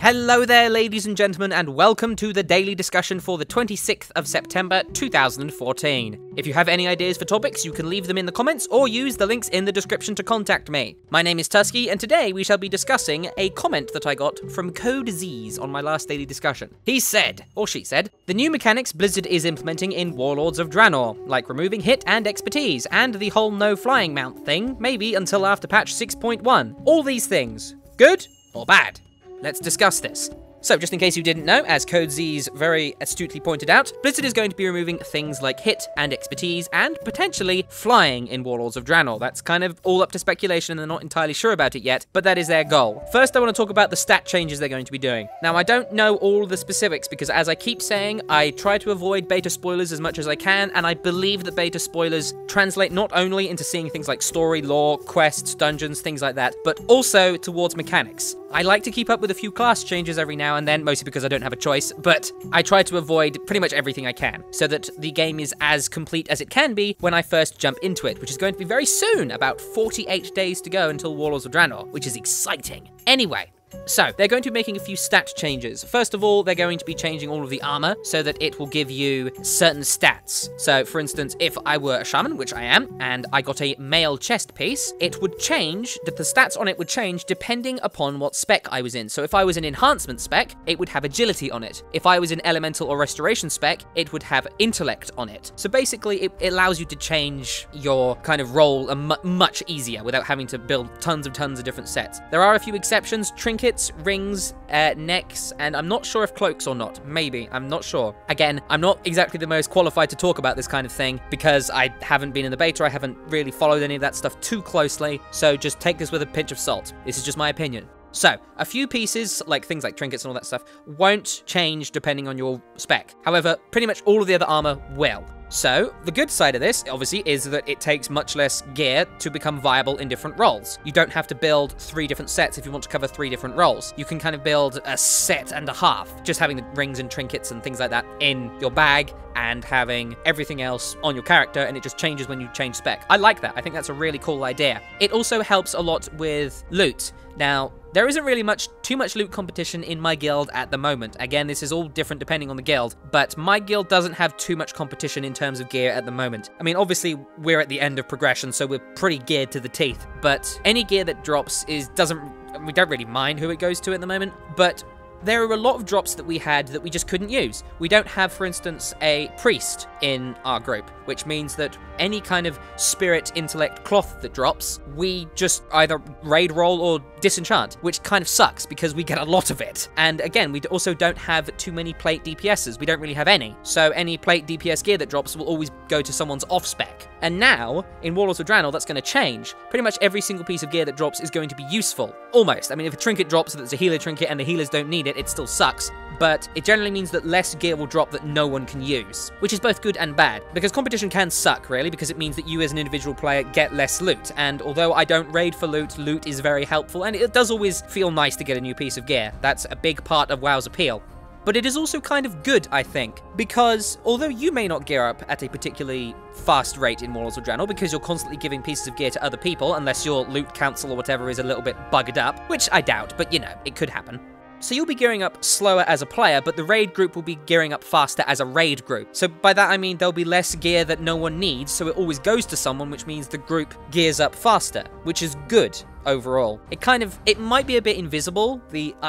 Hello there, ladies and gentlemen, and welcome to the daily discussion for the 26th of September 2014. If you have any ideas for topics, you can leave them in the comments or use the links in the description to contact me. My name is Tuskeh, and today we shall be discussing a comment that I got from Code Z's on my last daily discussion. He said, or she said, the new mechanics Blizzard is implementing in Warlords of Draenor, like removing hit and expertise, and the whole no flying mount thing, maybe until after patch 6.1. All these things, good or bad? Let's discuss this. So, just in case you didn't know, as Code Z's very astutely pointed out, Blizzard is going to be removing things like hit and expertise, and potentially flying in Warlords of Draenor. That's kind of all up to speculation and they're not entirely sure about it yet, but that is their goal. First, I want to talk about the stat changes they're going to be doing. Now, I don't know all the specifics because, as I keep saying, I try to avoid beta spoilers as much as I can, and I believe that beta spoilers translate not only into seeing things like story, lore, quests, dungeons, things like that, but also towards mechanics. I like to keep up with a few class changes every now and then, mostly because I don't have a choice, but I try to avoid pretty much everything I can, so that the game is as complete as it can be when I first jump into it, which is going to be very soon, about 48 days to go until Warlords of Draenor, which is exciting. Anyway, so, they're going to be making a few stat changes. First of all, they're going to be changing all of the armor so that it will give you certain stats. So, for instance, if I were a shaman, which I am, and I got a mail chest piece, it would change, the stats on it would change depending upon what spec I was in. So if I was an enhancement spec, it would have agility on it. If I was an elemental or restoration spec, it would have intellect on it. So basically, it allows you to change your kind of role much easier without having to build tons of different sets. There are a few exceptions, trinkets, rings, necks, and I'm not sure if cloaks or not. Maybe, I'm not sure. Again, I'm not exactly the most qualified to talk about this kind of thing because I haven't been in the beta, I haven't really followed any of that stuff too closely, so just take this with a pinch of salt. This is just my opinion. So, a few pieces, like things like trinkets and all that stuff, won't change depending on your spec. However, pretty much all of the other armor will. So, the good side of this, obviously, is that it takes much less gear to become viable in different roles. You don't have to build 3 different sets if you want to cover 3 different roles. You can kind of build a set and a half, just having the rings and trinkets and things like that in your bag and having everything else on your character, and it just changes when you change spec. I like that. I think that's a really cool idea. It also helps a lot with loot. Now, there isn't really too much loot competition in my guild at the moment. Again, this is all different depending on the guild, but my guild doesn't have too much competition in terms of gear at the moment. I mean, obviously, we're at the end of progression, so we're pretty geared to the teeth, but any gear that drops we don't really mind who it goes to at the moment, but there are a lot of drops that we had that we just couldn't use. We don't have, for instance, a priest in our group, which means that any kind of spirit, intellect, cloth that drops, we just either raid roll or disenchant, which kind of sucks because we get a lot of it. And again, we also don't have too many plate DPSs. We don't really have any. So any plate DPS gear that drops will always go to someone's off-spec. And now, in Warlords of Draenor, that's going to change. Pretty much every single piece of gear that drops is going to be useful. Almost. I mean, if a trinket drops that's a healer trinket and the healers don't need it, it still sucks. But it generally means that less gear will drop that no one can use, which is both good and bad. Because competition can suck, really, because it means that you as an individual player get less loot. And although I don't raid for loot, loot is very helpful, and it does always feel nice to get a new piece of gear. That's a big part of WoW's appeal. But it is also kind of good, I think, because although you may not gear up at a particularly fast rate in Warlords of Draenor because you're constantly giving pieces of gear to other people, unless your loot council or whatever is a little bit bugged up, which I doubt, but you know, it could happen. So you'll be gearing up slower as a player, but the raid group will be gearing up faster as a raid group. So by that I mean there'll be less gear that no one needs, so it always goes to someone, which means the group gears up faster, which is good overall. It might be a bit invisible,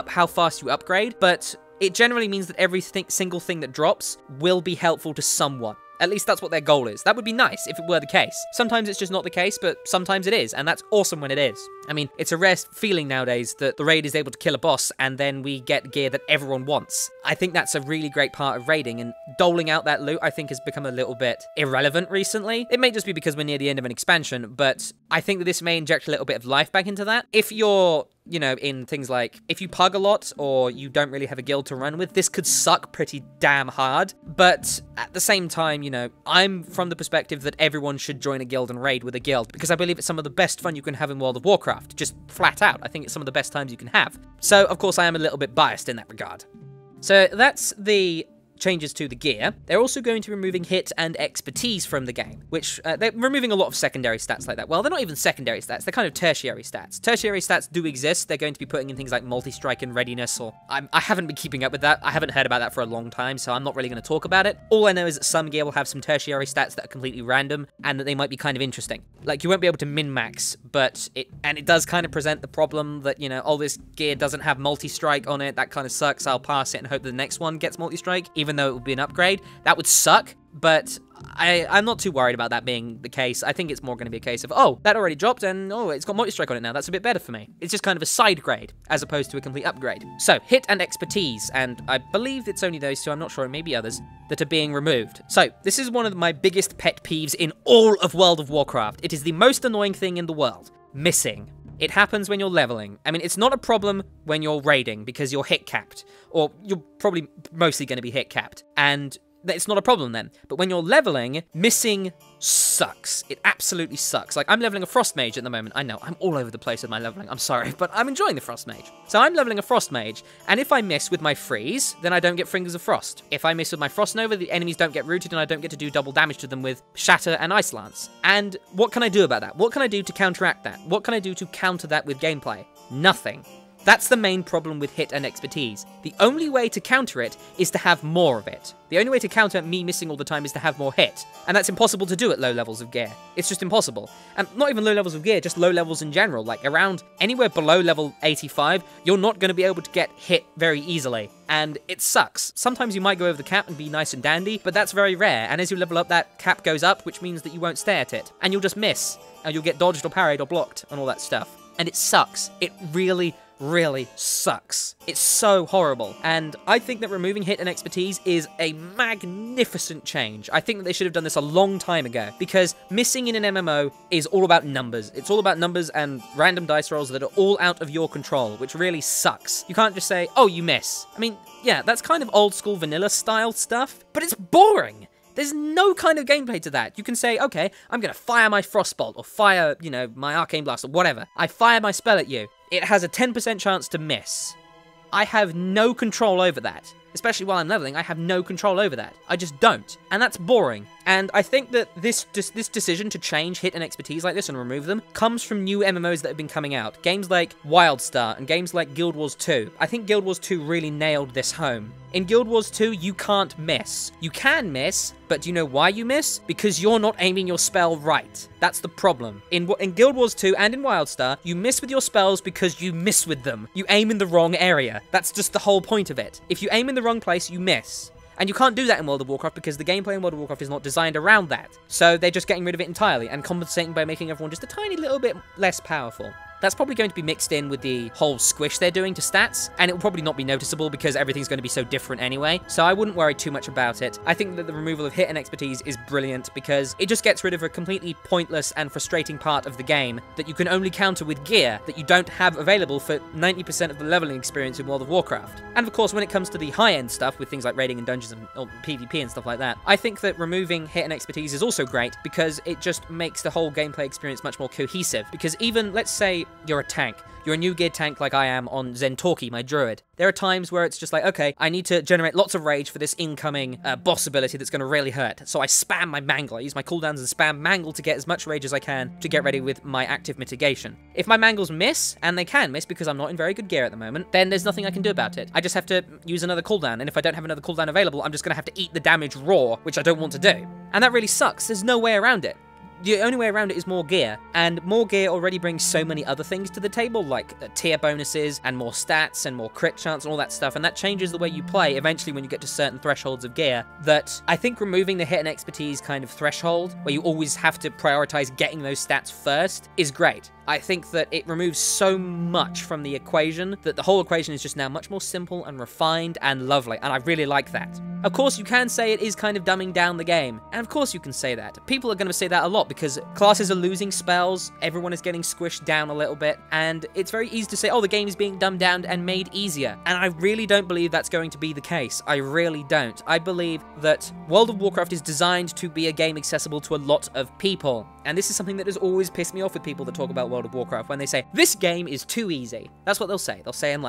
how fast you upgrade, but it generally means that every single thing that drops will be helpful to someone. At least that's what their goal is. That would be nice if it were the case. Sometimes it's just not the case, but sometimes it is, and that's awesome when it is. I mean, it's a rare feeling nowadays that the raid is able to kill a boss, and then we get gear that everyone wants. I think that's a really great part of raiding, and doling out that loot, I think, has become a little bit irrelevant recently. It may just be because we're near the end of an expansion, but I think that this may inject a little bit of life back into that. If you're, you know, in things like, if you pug a lot, or you don't really have a guild to run with, this could suck pretty damn hard, but at the same time, you know, I'm from the perspective that everyone should join a guild and raid with a guild, because I believe it's some of the best fun you can have in World of Warcraft, just flat out. I think it's some of the best times you can have. So, of course, I am a little bit biased in that regard. So, that's the changes to the gear, they're also going to be removing hit and expertise from the game, which they're removing a lot of secondary stats like that. Well, they're not even secondary stats, they're kind of tertiary stats. Tertiary stats do exist. They're going to be putting in things like multi-strike and readiness, or I haven't been keeping up with that. I haven't heard about that for a long time, so I'm not really going to talk about it. All I know is that some gear will have some tertiary stats that are completely random, and that they might be kind of interesting. Like, you won't be able to min-max, but it does kind of present the problem that, you know, oh, this gear doesn't have multi-strike on it, that kind of sucks, I'll pass it and hope the next one gets multi-strike, even though it would be an upgrade. That would suck, but I'm not too worried about that being the case. I think it's more going to be a case of, oh, that already dropped, and oh, it's got multi-strike on it now, that's a bit better for me. It's just kind of a side grade, as opposed to a complete upgrade. So, hit and expertise, and I believe it's only those two, I'm not sure, maybe others, that are being removed. So, this is one of my biggest pet peeves in all of World of Warcraft. It is the most annoying thing in the world. Missing. It happens when you're leveling. I mean, it's not a problem when you're raiding, because you're hit capped, or you're probably mostly going to be hit capped, and it's not a problem then. But when you're leveling, missing sucks. It absolutely sucks. Like, I'm leveling a Frost Mage at the moment. I know, I'm all over the place with my leveling. I'm sorry, but I'm enjoying the Frost Mage. So I'm leveling a Frost Mage, and if I miss with my freeze, then I don't get Fingers of Frost. If I miss with my Frost Nova, the enemies don't get rooted, and I don't get to do double damage to them with Shatter and Ice Lance. And what can I do about that? What can I do to counteract that? What can I do to counter that with gameplay? Nothing. That's the main problem with hit and expertise. The only way to counter it is to have more of it. The only way to counter me missing all the time is to have more hit. And that's impossible to do at low levels of gear. It's just impossible. And not even low levels of gear, just low levels in general. Like, around anywhere below level 85, you're not going to be able to get hit very easily. And it sucks. Sometimes you might go over the cap and be nice and dandy, but that's very rare. And as you level up, that cap goes up, which means that you won't stay at it. And you'll just miss. And you'll get dodged or parried or blocked and all that stuff. And it sucks. It really sucks. It's so horrible. And I think that removing hit and expertise is a magnificent change. I think that they should have done this a long time ago, because missing in an MMO is all about numbers. It's all about numbers and random dice rolls that are all out of your control, which really sucks. You can't just say, oh, you miss. I mean, yeah, that's kind of old school vanilla style stuff, but it's boring. There's no kind of gameplay to that. You can say, okay, I'm going to fire my Frostbolt, or fire, you know, my Arcane Blast, or whatever. I fire my spell at you. It has a 10% chance to miss. I have no control over that. Especially while I'm leveling, I have no control over that. I just don't. And that's boring. And I think that this decision to change hit and expertise like this and remove them comes from new MMOs that have been coming out. Games like WildStar and games like Guild Wars 2. I think Guild Wars 2 really nailed this home. In Guild Wars 2, you can't miss. You can miss, but do you know why you miss? Because you're not aiming your spell right. That's the problem. In Guild Wars 2 and in WildStar, you miss with your spells because you miss with them. You aim in the wrong area. That's just the whole point of it. If you aim in the wrong place, you miss. And you can't do that in World of Warcraft because the gameplay in World of Warcraft is not designed around that. So they're just getting rid of it entirely and compensating by making everyone just a tiny little bit less powerful. That's probably going to be mixed in with the whole squish they're doing to stats, and it will probably not be noticeable because everything's going to be so different anyway, so I wouldn't worry too much about it. I think that the removal of hit and expertise is brilliant because it just gets rid of a completely pointless and frustrating part of the game that you can only counter with gear that you don't have available for 90% of the leveling experience in World of Warcraft. And of course, when it comes to the high-end stuff with things like raiding and dungeons and or PvP and stuff like that, I think that removing hit and expertise is also great because it just makes the whole gameplay experience much more cohesive. Because even, let's say, you're a tank. You're a new gear tank like I am on Zentorki, my druid. There are times where it's just like, okay, I need to generate lots of rage for this incoming boss ability that's going to really hurt. So I spam my mangle. I use my cooldowns and spam mangle to get as much rage as I can to get ready with my active mitigation. If my mangles miss, and they can miss because I'm not in very good gear at the moment, then there's nothing I can do about it. I just have to use another cooldown, and if I don't have another cooldown available, I'm just going to have to eat the damage raw, which I don't want to do. And that really sucks. There's no way around it. The only way around it is more gear, and more gear already brings so many other things to the table, like tier bonuses, and more stats, and more crit chance, and all that stuff, and that changes the way you play eventually when you get to certain thresholds of gear, that I think removing the hit and expertise kind of threshold, where you always have to prioritize getting those stats first, is great. I think that it removes so much from the equation that the whole equation is just now much more simple and refined and lovely, and I really like that. Of course, you can say it is kind of dumbing down the game, and of course you can say that. People are going to say that a lot because classes are losing spells, everyone is getting squished down a little bit, and it's very easy to say, oh, the game is being dumbed down and made easier, and I really don't believe that's going to be the case. I really don't. I believe that World of Warcraft is designed to be a game accessible to a lot of people. And this is something that has always pissed me off with people that talk about World of Warcraft when they say, this game is too easy. That's what they'll say. They'll say in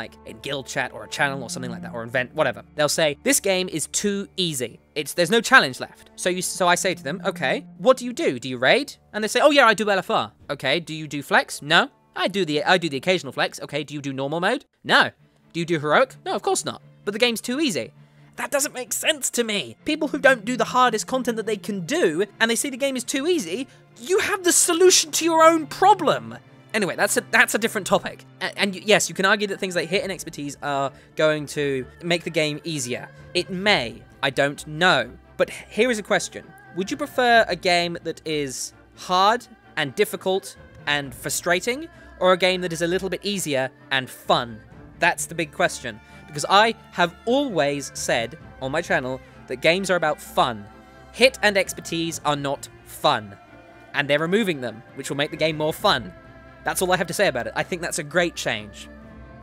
guild chat or a channel or something like that, or an event, whatever. They'll say, this game is too easy. There's no challenge left. So I say to them, okay, what do you do? Do you raid? And they say, oh yeah, I do LFR. Okay, do you do flex? No. I do the occasional flex. Okay, do you do normal mode? No. Do you do heroic? No, of course not. But the game's too easy. That doesn't make sense to me. People who don't do the hardest content that they can do, and they say the game is too easy, you have the solution to your own problem. Anyway, that's a different topic. And yes, you can argue that things like hit and expertise are going to make the game easier. It may, I don't know. But here is a question. Would you prefer a game that is hard and difficult and frustrating, or a game that is a little bit easier and fun? That's the big question. Because I have always said on my channel that games are about fun. Hit and expertise are not fun. And they're removing them, which will make the game more fun. That's all I have to say about it. I think that's a great change.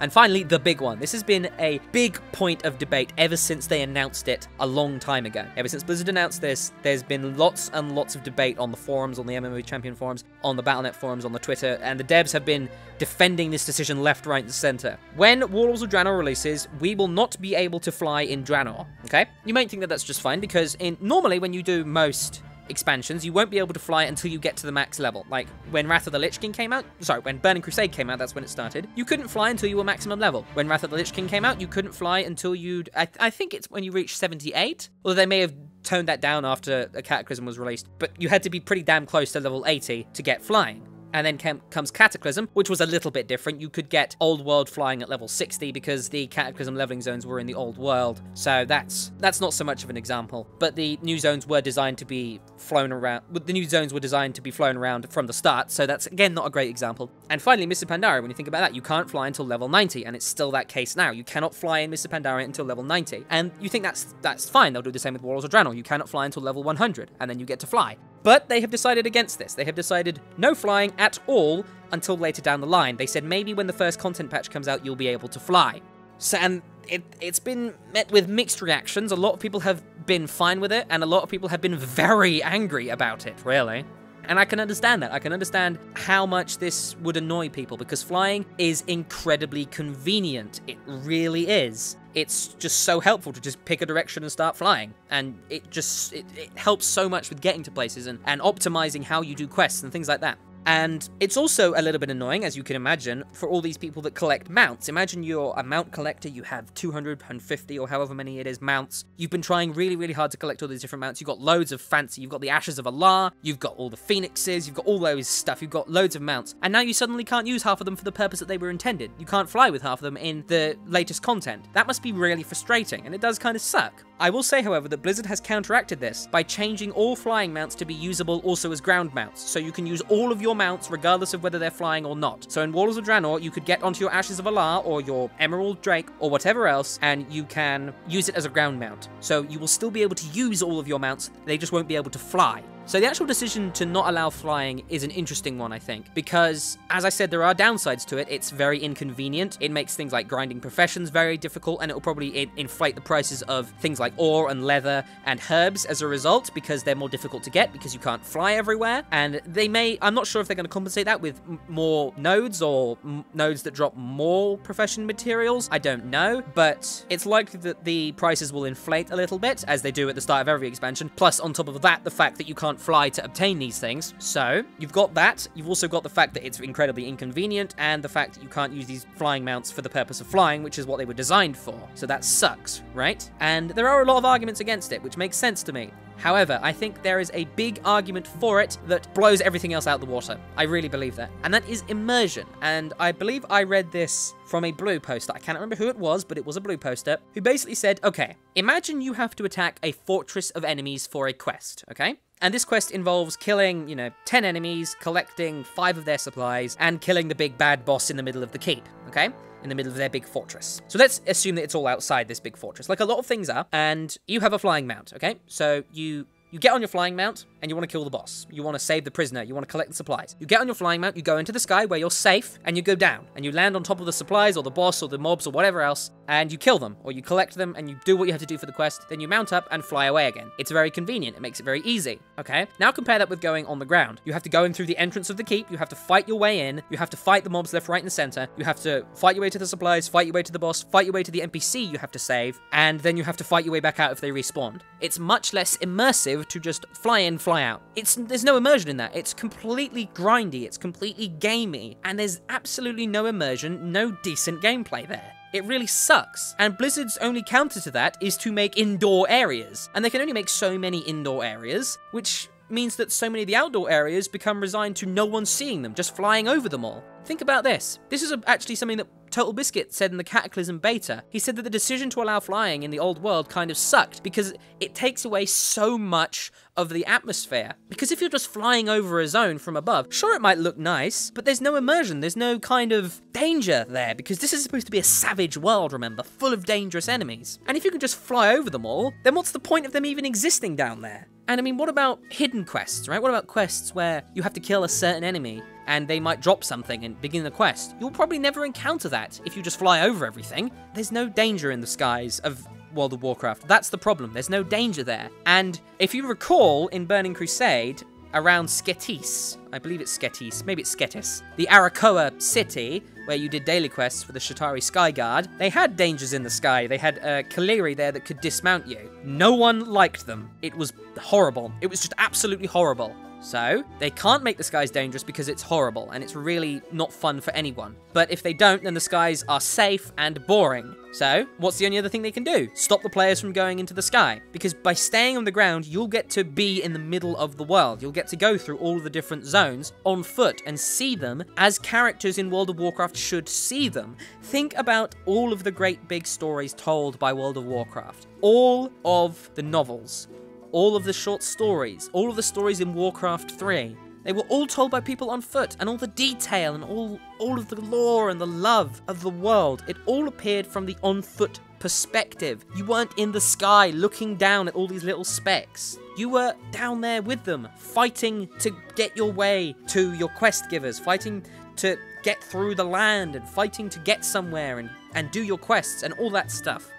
And finally, the big one. This has been a big point of debate ever since they announced it a long time ago. Ever since Blizzard announced this, there's been lots and lots of debate on the forums, on the MMO Champion forums, on the Battle.net forums, on the Twitter, and the devs have been defending this decision left, right, and center. When Warlords of Draenor releases, we will not be able to fly in Draenor, okay? You might think that that's just fine, because normally when you do most expansions, you won't be able to fly until you get to the max level. Like, when Wrath of the Lich King came out, when Burning Crusade came out, that's when it started, you couldn't fly until you were maximum level. When Wrath of the Lich King came out, you couldn't fly until I think it's when you reached 78, although they may have toned that down after a Cataclysm was released, but you had to be pretty damn close to level 80 to get flying. And then comes Cataclysm, which was a little bit different. You could get Old World flying at level 60 because the Cataclysm leveling zones were in the Old World. So that's not so much of an example. But the new zones were designed to be flown around. The new zones were designed to be flown around from the start. So that's, again, not a great example. And finally, Mists of Pandaria, when you think about that, you can't fly until level 90. And it's still that case now. You cannot fly in Mists of Pandaria until level 90. And you think that's fine. They'll do the same with Warlords of Draenor. You cannot fly until level 100. And then you get to fly. But they have decided against this. They have decided no flying at all until later down the line. They said maybe when the first content patch comes out, you'll be able to fly. So, and it's been met with mixed reactions. A lot of people have been fine with it, and a lot of people have been very angry about it, really. And I can understand that. I can understand how much this would annoy people, because flying is incredibly convenient. It really is. It's just so helpful to just pick a direction and start flying. And it helps so much with getting to places and optimizing how you do quests and things like that. And it's also a little bit annoying, as you can imagine, for all these people that collect mounts. Imagine you're a mount collector, you have 250 or however many it is mounts. You've been trying really, really hard to collect all these different mounts. You've got loads of fancy, you've got the Ashes of Allah, you've got all the Phoenixes, you've got all those stuff, you've got loads of mounts. And now you suddenly can't use half of them for the purpose that they were intended. You can't fly with half of them in the latest content. That must be really frustrating, and it does kind of suck. I will say, however, that Blizzard has counteracted this by changing all flying mounts to be usable also as ground mounts, so you can use all of your mounts regardless of whether they're flying or not. So in Warlords of Draenor, you could get onto your Ashes of Allah or your Emerald Drake or whatever else, and you can use it as a ground mount. So you will still be able to use all of your mounts, they just won't be able to fly. So the actual decision to not allow flying is an interesting one, I think, because, as I said, there are downsides to it. It's very inconvenient. It makes things like grinding professions very difficult, and it will probably inflate the prices of things like ore and leather and herbs as a result, because they're more difficult to get because you can't fly everywhere. And they may, I'm not sure if they're going to compensate that with more nodes or nodes that drop more profession materials. I don't know, but it's likely that the prices will inflate a little bit, as they do at the start of every expansion. Plus, on top of that, the fact that you can't fly to obtain these things. So you've got that. You've also got the fact that it's incredibly inconvenient, and the fact that you can't use these flying mounts for the purpose of flying, which is what they were designed for. So that sucks, right? And there are a lot of arguments against it, which makes sense to me. However, I think there is a big argument for it that blows everything else out the water. I really believe that. And that is immersion. And I believe I read this from a blue poster. I can't remember who it was, but it was a blue poster, who basically said, okay, imagine you have to attack a fortress of enemies for a quest, okay? And this quest involves killing, 10 enemies, collecting 5 of their supplies, and killing the big bad boss in the middle of the keep, okay? In the middle of their big fortress. So let's assume that it's all outside this big fortress, like a lot of things are, and you have a flying mount, okay? So you get on your flying mount, and you want to kill the boss. You want to save the prisoner. You want to collect the supplies. You get on your flying mount, you go into the sky where you're safe, and you go down. And you land on top of the supplies or the boss or the mobs or whatever else, and you kill them. Or you collect them and you do what you have to do for the quest. Then you mount up and fly away again. It's very convenient. It makes it very easy. Okay? Now compare that with going on the ground. You have to go in through the entrance of the keep. You have to fight your way in. You have to fight the mobs left, right, and center. You have to fight your way to the supplies, fight your way to the boss, fight your way to the NPC you have to save, and then you have to fight your way back out if they respawn. It's much less immersive to just fly in, fly out. There's no immersion in that. It's completely grindy, it's completely gamey, and there's absolutely no immersion, no decent gameplay there. It really sucks. And Blizzard's only counter to that is to make indoor areas. And they can only make so many indoor areas, which means that so many of the outdoor areas become resigned to no one seeing them, just flying over them all. Think about this. This is actually something that Total Biscuit said in the Cataclysm beta. He said that the decision to allow flying in the old world kind of sucked because it takes away so much of the atmosphere. Because if you're just flying over a zone from above, sure, it might look nice, but there's no immersion, there's no kind of danger there, because this is supposed to be a savage world, remember, full of dangerous enemies. And if you can just fly over them all, then what's the point of them even existing down there? And I mean, what about hidden quests, right? What about quests where you have to kill a certain enemy and they might drop something and begin the quest? You'll probably never encounter that if you just fly over everything. There's no danger in the skies of World of Warcraft. That's the problem. There's no danger there. And if you recall, in Burning Crusade, around Sketis, I believe it's Sketis, maybe it's Sketis, the Arakoa city, where you did daily quests for the Shatari Skyguard, they had dangers in the sky. They had Kaleri there that could dismount you. No one liked them. It was horrible. It was just absolutely horrible. So, they can't make the skies dangerous because it's horrible, and it's really not fun for anyone. But if they don't, then the skies are safe and boring. So, what's the only other thing they can do? Stop the players from going into the sky. Because by staying on the ground, you'll get to be in the middle of the world. You'll get to go through all of the different zones on foot and see them as characters in World of Warcraft should see them. Think about all of the great big stories told by World of Warcraft. All of the novels. All of the short stories, all of the stories in Warcraft 3, they were all told by people on foot, and all the detail and all of the lore and the love of the world, it all appeared from the on-foot perspective. You weren't in the sky looking down at all these little specks. You were down there with them, fighting to get your way to your quest givers, fighting to get through the land, and fighting to get somewhere and do your quests and all that stuff.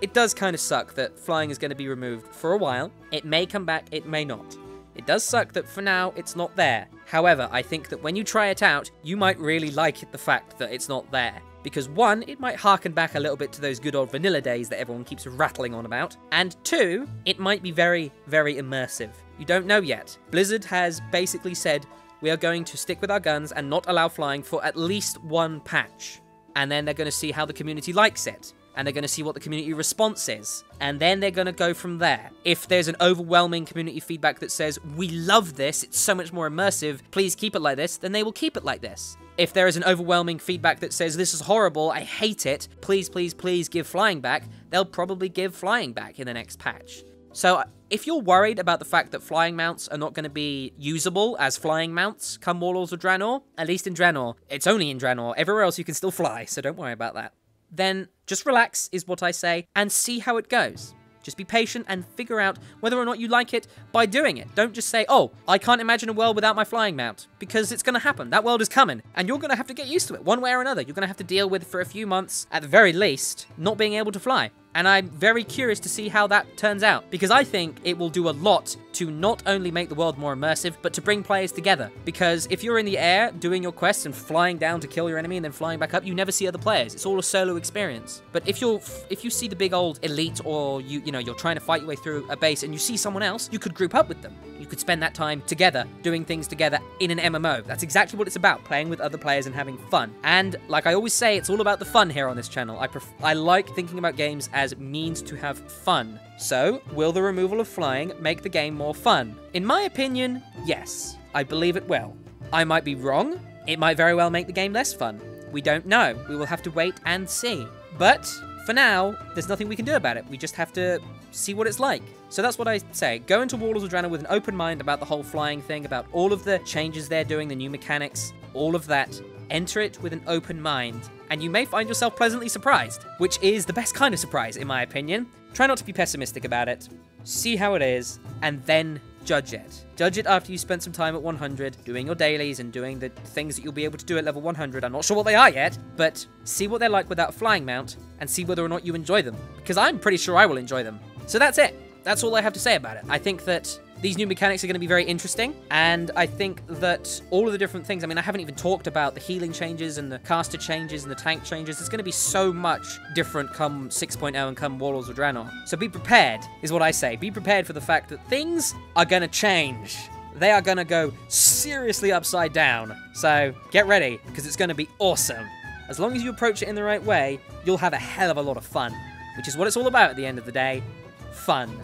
It does kind of suck that flying is going to be removed for a while. It may come back, it may not. It does suck that for now, it's not there. However, I think that when you try it out, you might really like the fact that it's not there. Because one, it might harken back a little bit to those good old vanilla days that everyone keeps rattling on about. And two, it might be very, very immersive. You don't know yet. Blizzard has basically said, we are going to stick with our guns and not allow flying for at least one patch. And then they're going to see how the community likes it. And they're going to see what the community response is. And then they're going to go from there. If there's an overwhelming community feedback that says, we love this, it's so much more immersive, please keep it like this, then they will keep it like this. If there is an overwhelming feedback that says, this is horrible, I hate it, please, please, please give flying back, they'll probably give flying back in the next patch. So if you're worried about the fact that flying mounts are not going to be usable as flying mounts come Warlords of Draenor, at least in Draenor, it's only in Draenor, everywhere else you can still fly, so don't worry about that. Then just relax is what I say, and see how it goes. Just be patient and figure out whether or not you like it by doing it. Don't just say, oh, I can't imagine a world without my flying mount, because it's going to happen. That world is coming, and you're going to have to get used to it one way or another. You're going to have to deal with, for a few months, at the very least, not being able to fly. And I'm very curious to see how that turns out, because I think it will do a lot to not only make the world more immersive, but to bring players together. Because if you're in the air doing your quests and flying down to kill your enemy and then flying back up, you never see other players. It's all a solo experience. But if you see the big old elite, or you're trying to fight your way through a base and you see someone else, you could group up with them. You could spend that time together, doing things together in an MMO. That's exactly what it's about, playing with other players and having fun. And like I always say, it's all about the fun here on this channel. I like thinking about games as means to have fun. So, will the removal of flying make the game more fun? In my opinion, yes. I believe it will. I might be wrong. It might very well make the game less fun. We don't know. We will have to wait and see. But for now, there's nothing we can do about it. We just have to see what it's like. So that's what I say. Go into Warlords of Draenor with an open mind about the whole flying thing, about all of the changes they're doing, the new mechanics, all of that. Enter it with an open mind, and you may find yourself pleasantly surprised, which is the best kind of surprise, in my opinion. Try not to be pessimistic about it. See how it is, and then judge it. Judge it after you spent some time at 100, doing your dailies and doing the things that you'll be able to do at level 100. I'm not sure what they are yet, but see what they're like without flying mount, and see whether or not you enjoy them, because I'm pretty sure I will enjoy them. So that's it. That's all I have to say about it. I think that these new mechanics are going to be very interesting, and I think that all of the different things, I mean, I haven't even talked about the healing changes and the caster changes and the tank changes. There's going to be so much different come 6.0 and come Warlords of Draenor. So be prepared, is what I say. Be prepared for the fact that things are going to change. They are going to go seriously upside down. So get ready, because it's going to be awesome. As long as you approach it in the right way, you'll have a hell of a lot of fun, which is what it's all about at the end of the day. Fun.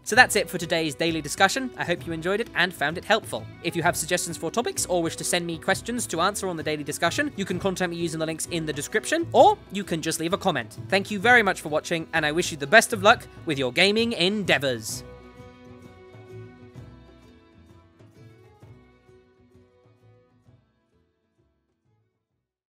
So that's it for today's daily discussion. I hope you enjoyed it and found it helpful. If you have suggestions for topics or wish to send me questions to answer on the daily discussion, you can contact me using the links in the description, or you can just leave a comment. Thank you very much for watching, and I wish you the best of luck with your gaming endeavors.